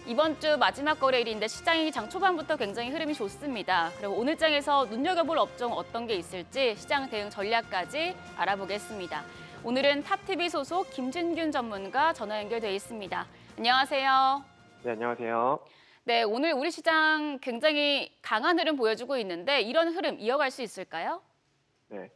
이번 주 마지막 거래일인데 시장이 장 초반부터 굉장히 흐름이 좋습니다. 그리고 오늘 장에서 눈여겨볼 업종 어떤 게 있을지 시장 대응 전략까지 알아보겠습니다. 오늘은 탑TV 소속 김진균 전문가 전화 연결돼 있습니다. 안녕하세요. 네, 안녕하세요. 네, 오늘 우리 시장 굉장히 강한 흐름 보여주고 있는데 이런 흐름 이어갈 수 있을까요? 네.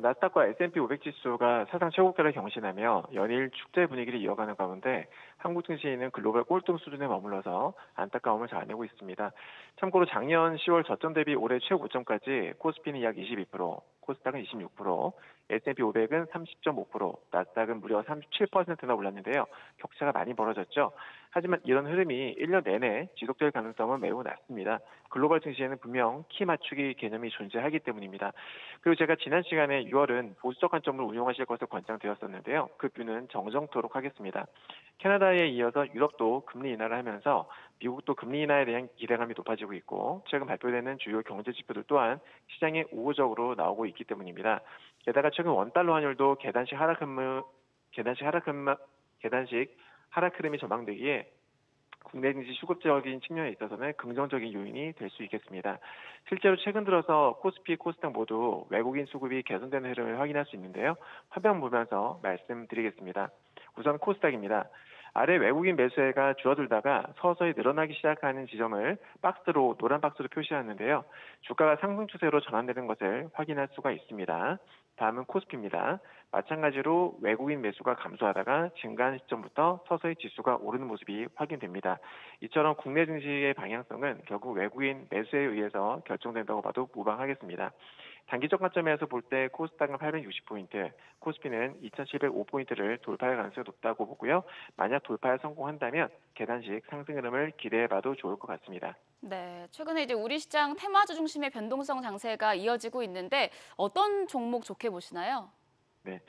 나스닥과 S&P 500 지수가 사상 최고가를 경신하며 연일 축제 분위기를 이어가는 가운데 한국 증시는 글로벌 꼴등 수준에 머물러서 안타까움을 자아내고 있습니다. 참고로 작년 10월 저점 대비 올해 최고점까지 코스피는 약 22%, 코스닥은 26%, S&P 500은 30.5%, 나스닥은 무려 37%나 올랐는데요. 격차가 많이 벌어졌죠. 하지만 이런 흐름이 1년 내내 지속될 가능성은 매우 낮습니다. 글로벌 증시에는 분명 키 맞추기 개념이 존재하기 때문입니다. 그리고 제가 지난 시간에 6월은 보수적 관점을 운용하실 것을 권장드렸었는데요. 그 뷰는 정정토록 하겠습니다. 캐나다에 이어서 유럽도 금리 인하를 하면서 미국도 금리 인하에 대한 기대감이 높아지고 있고 최근 발표되는 주요 경제 지표들 또한 시장에 우호적으로 나오고 있기 때문입니다. 게다가 최근 원달러 환율도 계단식 하락 흐름이 전망되기에 국내 증시 수급적인 측면에 있어서는 긍정적인 요인이 될 수 있겠습니다. 실제로 최근 들어서 코스피, 코스닥 모두 외국인 수급이 개선되는 흐름을 확인할 수 있는데요. 화면 보면서 말씀드리겠습니다. 우선 코스닥입니다. 아래 외국인 매수세가 줄어들다가 서서히 늘어나기 시작하는 지점을 노란 박스로 표시하는데요. 주가가 상승 추세로 전환되는 것을 확인할 수가 있습니다. 다음은 코스피입니다. 마찬가지로 외국인 매수가 감소하다가 증가한 시점부터 서서히 지수가 오르는 모습이 확인됩니다. 이처럼 국내 증시의 방향성은 결국 외국인 매수에 의해서 결정된다고 봐도 무방하겠습니다. 단기적 관점에서 볼 때 코스닥은 860포인트, 코스피는 2705포인트를 돌파할 가능성이 높다고 보고요. 만약 돌파에 성공한다면 계단식 상승 흐름을 기대해봐도 좋을 것 같습니다. 네, 최근에 이제 우리 시장 테마주 중심의 변동성 장세가 이어지고 있는데 어떤 종목 좋게 보시나요? 네.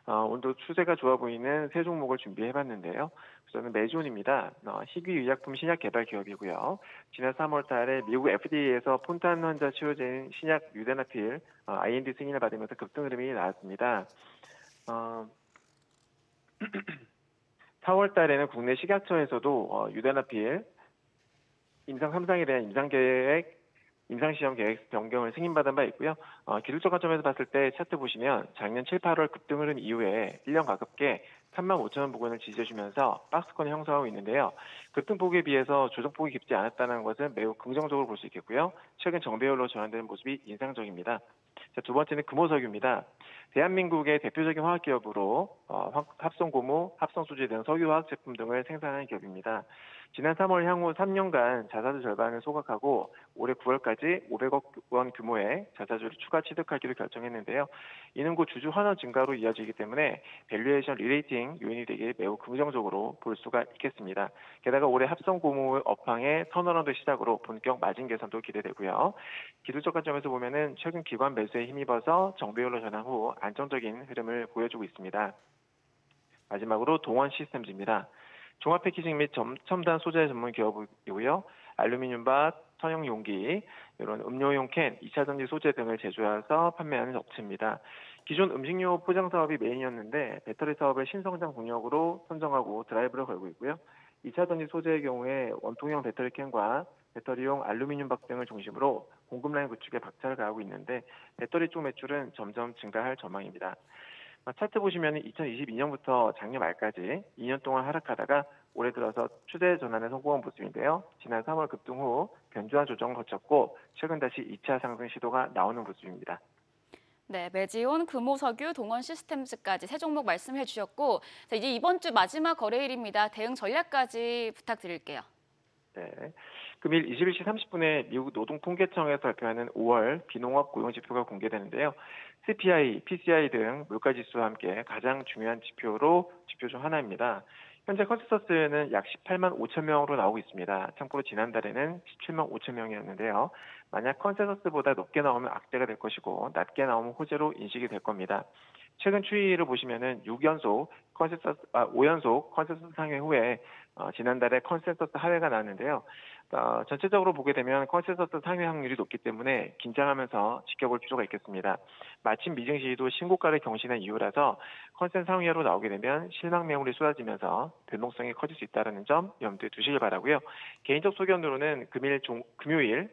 오늘도 추세가 좋아 보이는 세 종목을 준비해봤는데요. 우선은 메존입니다. 희귀의약품 신약 개발 기업이고요. 지난 3월 달에 미국 FDA에서 폰탄 환자 치료제인 신약 유데나필 IND 승인을 받으면서 급등 흐름이 나왔습니다. 어, 4월 달에는 국내 식약처에서도 유데나필 임상 3상에 대한 임상시험 계획 변경을 승인받은 바 있고요. 기술적 관점에서 봤을 때 차트 보시면 작년 7, 8월 급등 흐름 이후에 1년 가깝게 35,000원 부근을 지져주면서 박스권을 형성하고 있는데요. 급등폭에 비해서 조정폭이 깊지 않았다는 것은 매우 긍정적으로 볼 수 있겠고요. 최근 정배열로 전환되는 모습이 인상적입니다. 자, 두 번째는 금호석유입니다. 대한민국의 대표적인 화학기업으로 합성고무, 합성수지 등 석유화학 제품 등을 생산하는 기업입니다. 지난 3월 향후 3년간 자사주 절반을 소각하고 올해 9월까지 500억 원 규모의 자사주를 추가 취득하기로 결정했는데요. 이는 곧 주주 환원 증가로 이어지기 때문에 밸류에이션 리레이팅 요인이 되게 매우 긍정적으로 볼 수가 있겠습니다. 게다가 올해 합성고무 업황의 턴어라운드 시작으로 본격 마진 개선도 기대되고요. 기술적 관점에서 보면은 최근 기관 매수에 힘입어서 정배열로 전환 후 안정적인 흐름을 보여주고 있습니다. 마지막으로 동원 시스템즈입니다. 종합 패키징 및 첨단 소재 전문 기업이고요. 알루미늄 밭, 천연 용기, 이런 음료용 캔, 2차 전지 소재 등을 제조해서 판매하는 업체입니다. 기존 음식료 포장 사업이 메인이었는데 배터리 사업을 신성장 동력으로 선정하고 드라이브를 걸고 있고요. 2차 전지 소재의 경우에 원통형 배터리 캔과 배터리용 알루미늄 박 등을 중심으로 공급 라인 구축에 박차를 가하고 있는데 배터리 쪽 매출은 점점 증가할 전망입니다. 차트 보시면 2022년부터 작년 말까지 2년 동안 하락하다가 올해 들어서 추세 전환에 성공한 모습인데요. 지난 3월 급등 후 견조한 조정을 거쳤고 최근 다시 2차 상승 시도가 나오는 모습입니다. 네, 메지온, 금호석유, 동원 시스템즈까지 세 종목 말씀해 주셨고 자, 이제 이번 주 마지막 거래일입니다. 대응 전략까지 부탁드릴게요. 네. 금일 21시 30분에 미국 노동통계청에서 발표하는 5월 비농업 고용지표가 공개되는데요. CPI, PCI 등 물가지수와 함께 가장 중요한 지표 중 하나입니다. 현재 컨센서스는 약 18만 5천 명으로 나오고 있습니다. 참고로 지난달에는 17만 5천 명이었는데요. 만약 컨센서스보다 높게 나오면 악재가 될 것이고 낮게 나오면 호재로 인식이 될 겁니다. 최근 추이를 보시면은 5연속 컨센서스 상회 후에 지난달에 컨센서스 하회가 나왔는데요. 전체적으로 보게 되면 컨센서스 상회 확률이 높기 때문에 긴장하면서 지켜볼 필요가 있겠습니다. 마침 미증 시도 신고가를 경신한 이유라서 컨센 상회로 나오게 되면 실망 매물이 쏟아지면서 변동성이 커질 수 있다는 점 염두에 두시길 바라고요. 개인적 소견으로는 금요일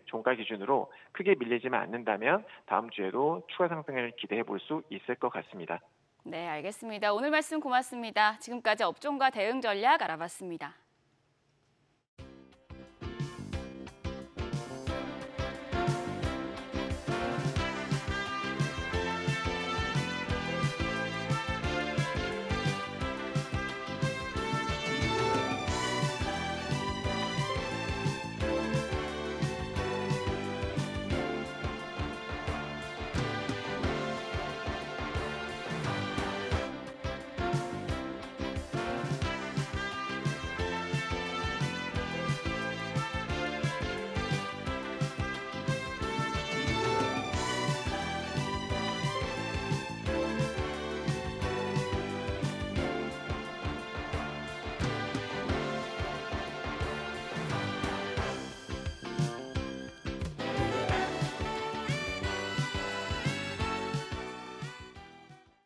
종가 기준으로 크게 밀리지만 않는다면 다음 주에도 추가 상승을 기대해 볼 수 있을 것 같습니다. 네, 알겠습니다. 오늘 말씀 고맙습니다. 지금까지 업종과 대응 전략 알아봤습니다.